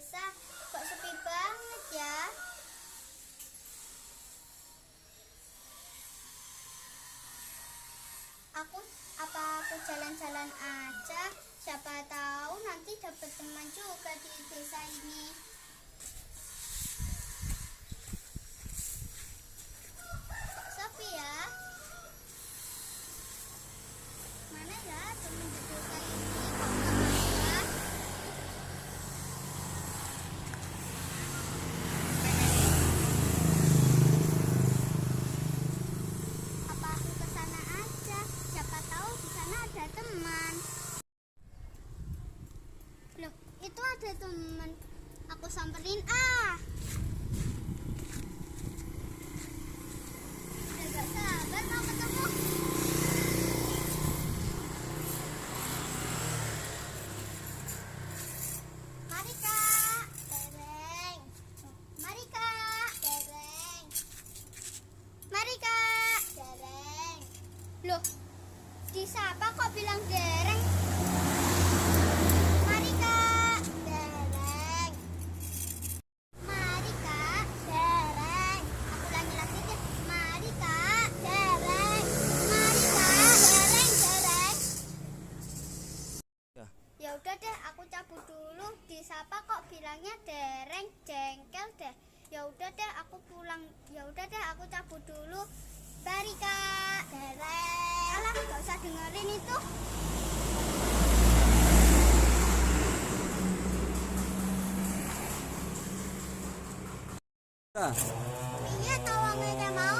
desa kok sepi banget ya. Aku jalan-jalan aja, siapa tahu nanti dapat teman juga di desa ini. Kok sepi ya? Mana ya teman di desa ini? Kok nggak ada? Apa aku ke sana aja? Siapa tahu di sana ada teman. Loh, itu ada teman. Aku samperin ah. Udah gak sabar mau ketemu. Mari kak, dereng. Mari kak, dereng. Mari kak, dereng. Loh, disapa kok bilang dereng? Mari kak, dereng. Mari kak, dereng. Aku ulangi lagi deh. Mari kak, dereng. Mari kak, dereng, dereng. Ya udah deh, aku cabut dulu. Disapa kok bilangnya dereng, jengkel deh. Ya udah deh, aku pulang. Ya udah deh, aku cabut dulu. Mari kak, dereng. Alah, gak usah dengerin itu. Iya, tawangnya mau